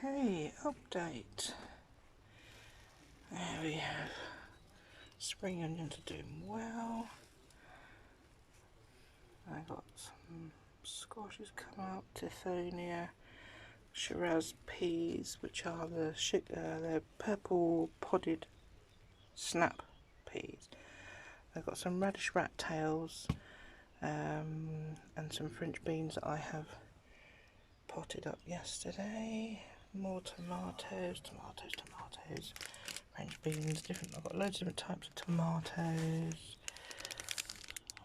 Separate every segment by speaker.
Speaker 1: Okay, update. There we have spring onions are doing well. I got some squashes come up, Tithonia, Shiraz peas, which are the purple podded snap peas. I've got some radish rat tails and some French beans that I have potted up yesterday. More tomatoes, French beans, different. I've got loads of different types of tomatoes.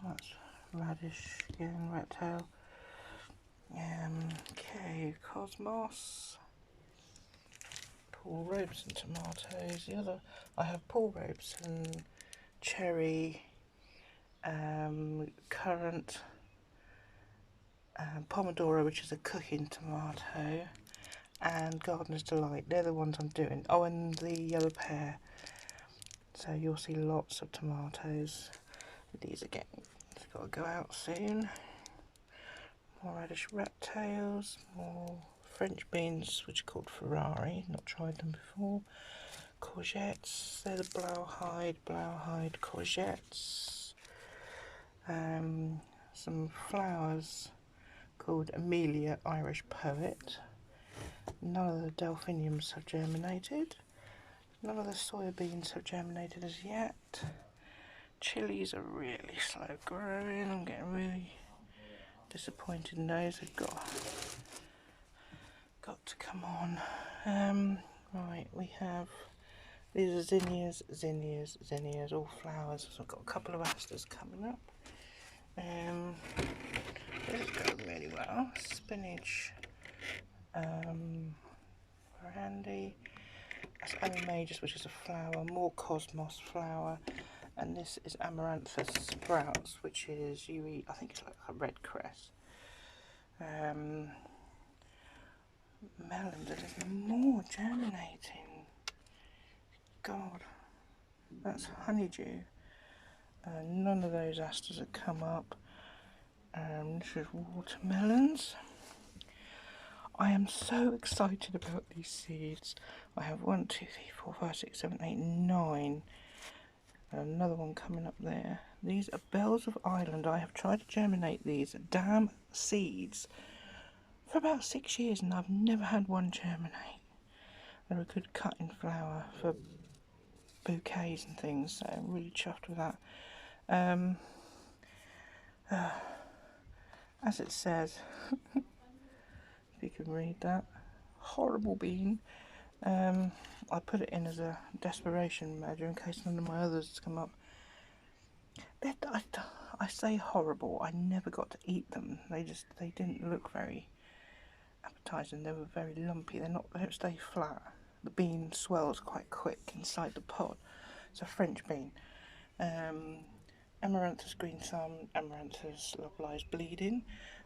Speaker 1: That's radish again, rat tail. Okay, Cosmos. Paul Robeson tomatoes. The other, I have Paul Robeson, cherry, currant, Pomodoro, which is a cooking tomato, and Gardener's Delight. They're the ones I'm doing. Oh, and the yellow pear. So you'll see lots of tomatoes. These again, it's got to go out soon. More radish rat tails, more French beans, which are called Ferrari. Not tried them before. Courgettes. They're the Blauhide courgettes. Some flowers called Amelia Irish Poet. None of the delphiniums have germinated. None of the soya beans have germinated as yet. Chilies are really slow growing. I'm getting really disappointed in those. They've got to come on. Right, we have these are zinnias, all flowers. So I've got a couple of asters coming up. This is going really well. Spinach, brandy. That's Amaranthus, which is a flower. More Cosmos flower. And this is Amaranthus sprouts, which is I think it's like a red cress. Melons, there's more germinating. God, that's honeydew. None of those asters have come up. This is watermelons. I am so excited about these seeds. I have 1, 2, 3, 4, 5, 6, 7, 8, 9. Another one coming up there. These are Bells of Ireland. I have tried to germinate these damn seeds for about 6 years and I've never had one germinate. They're a good cutting flower for bouquets and things, so I'm really chuffed with that. As it says, if you can read that, horrible bean. I put it in as a desperation measure in case none of my others come up. I say horrible, I never got to eat them. They didn't look very appetizing. They were very lumpy. They don't stay flat. The bean swells quite quick inside the pod. It's a French bean. Amaranthus green thumb, Amaranthus Love bleeding,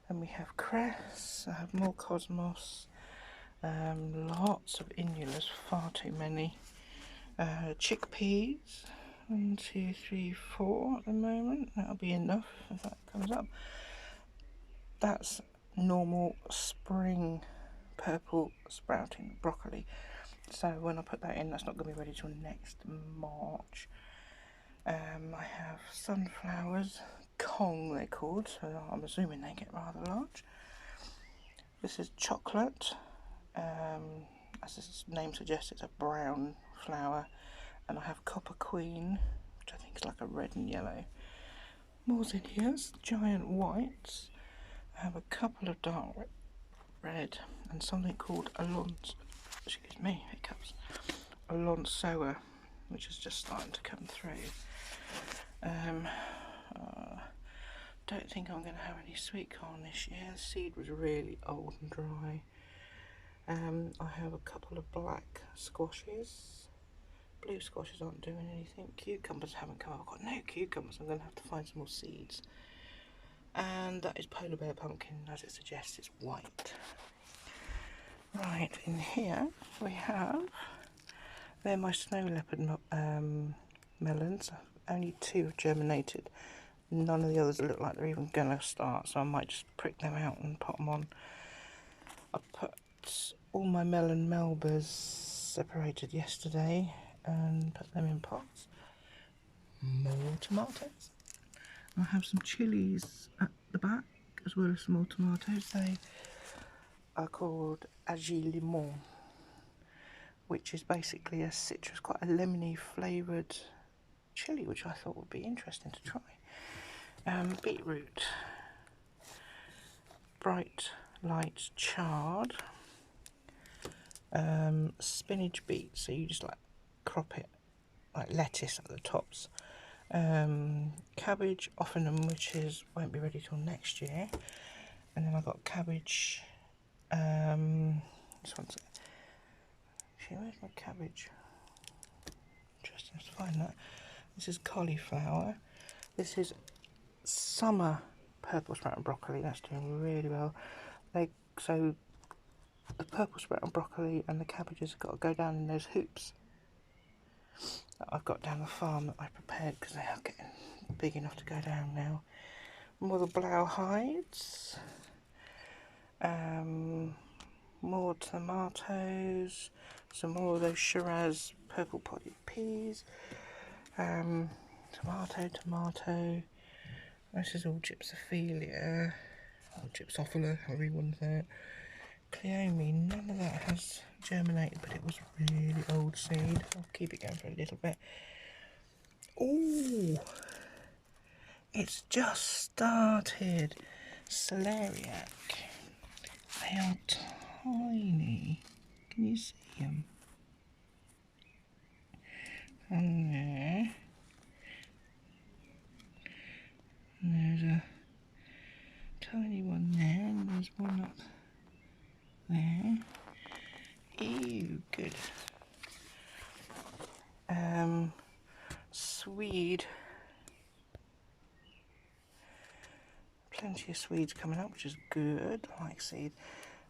Speaker 1: and we have cress. I have more Cosmos. Lots of innulas, far too many. Chickpeas, 1, 2, 3, 4 at the moment. That'll be enough if that comes up. That's normal spring purple sprouting broccoli. So when I put that in, that's not going to be ready till next March. I have sunflowers, Kong they're called, so I'm assuming they get rather large. This is chocolate. As its name suggests, it's a brown flower. And I have Copper Queen, which I think is like a red and yellow. More zinnias, giant whites. I have a couple of dark red and something called Alonsoa, which is just starting to come through. Don't think I'm going to have any sweet corn this year. The seed was really old and dry. I have a couple of black squashes. Blue squashes aren't doing anything. Cucumbers haven't come up. I've got no cucumbers. I'm going to have to find some more seeds. And that is polar bear pumpkin, as it suggests, it's white. Right, in here we have, they're my snow leopard melons. Only 2 have germinated. None of the others look like they're even going to start, so I might just prick them out and put them on. I put all my melon melbas separated yesterday and put them in pots. More tomatoes. I have some chilies at the back as well as some more tomatoes. They are called ají limon, which is basically a citrus, quite a lemony flavoured chili, which I thought would be interesting to try. Beetroot, bright light charred, spinach beets, so you just like crop it like lettuce at the tops. Cabbage offernum, which won't be ready till next year, and then I've got cabbage. This one's actually, where's my cabbage? Interesting to find that. This is cauliflower. This is summer purple sprouted broccoli. That's doing really well. So the purple sprouted broccoli and the cabbages have got to go down in those hoops that I've got down the farm that I prepared because they are getting big enough to go down now. More the Blau hides. More tomatoes. Some more of those Shiraz purple potted peas. Tomato. This is all Gypsophilia, or Gypsophila, however you want to say it. Cleome, none of that has germinated, but it was really old seed. I'll keep it going for a little bit. Ooh, it's just started. Celeriac. They are tiny. Can you see them? And there. And there's a tiny one there, and there's one up there. Ew, good. Swede. Plenty of Swedes coming up, which is good. I like seed.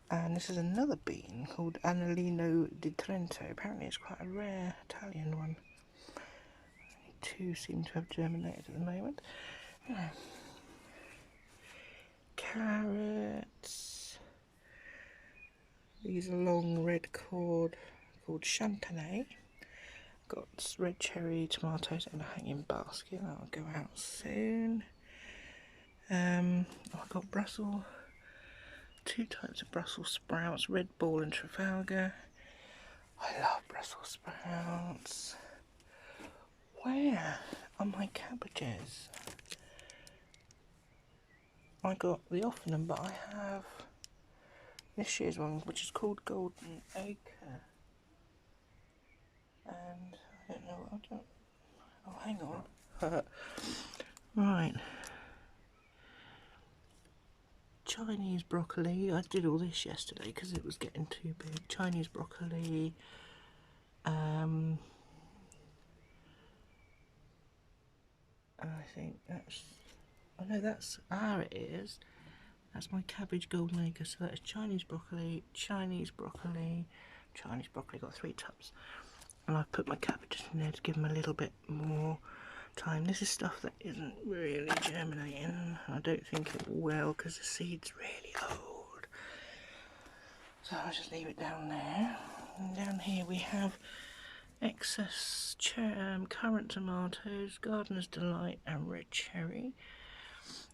Speaker 1: And this is another bean called Anellino di Trento. Apparently it's quite a rare Italian one. Only two seem to have germinated at the moment. Carrots. These are long red cord called Chantenay. Got red cherry tomatoes in a hanging basket. That'll go out soon. I've got Brussels. Two types of Brussels sprouts, Red Ball and Trafalgar. I love Brussels sprouts. Where are my cabbages? I got the Offernum, but I have this year's one, which is called Golden Acre. And I don't know, oh, hang on. Right. Chinese broccoli. I did all this yesterday because it was getting too big. Chinese broccoli. I think that's. Oh no, that's. It is. That's my cabbage golden acre. So that's Chinese broccoli, Chinese broccoli, Chinese broccoli. Got 3 tubs, and I've put my cabbages in there to give them a little bit more time. This is stuff that isn't really germinating. I don't think it will because the seed's really old. So I'll just leave it down there. And down here we have excess currant tomatoes, Gardener's Delight and red cherry.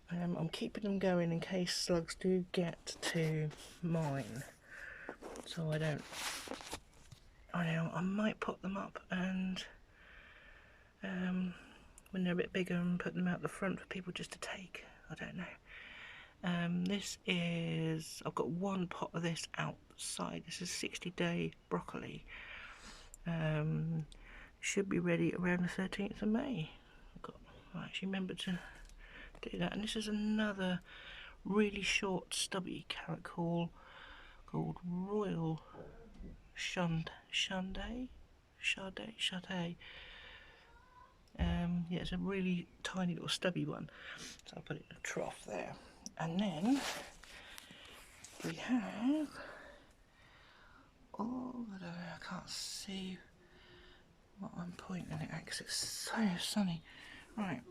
Speaker 1: I'm keeping them going in case slugs do get to mine. So I might put them up and when they're a bit bigger and put them out the front for people just to take. I don't know. This is, I've got 1 pot of this outside. This is 60-day broccoli. Should be ready around the 13th of May. I actually remembered to do that. And this is another really short stubby carrot called Royal Chardonnay. Yeah, it's a really tiny little stubby one. So I'll put it in a trough there. And then we have, oh, I don't know, I can't see what I'm pointing at because it's so sunny. Right.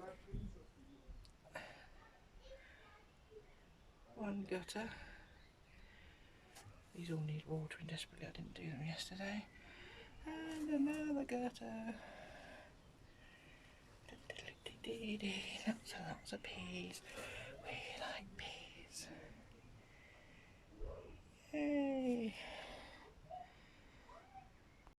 Speaker 1: 1 gutter. These all need watering desperately. I didn't do them yesterday. And another gutter. Lots and lots of peas. We like peas.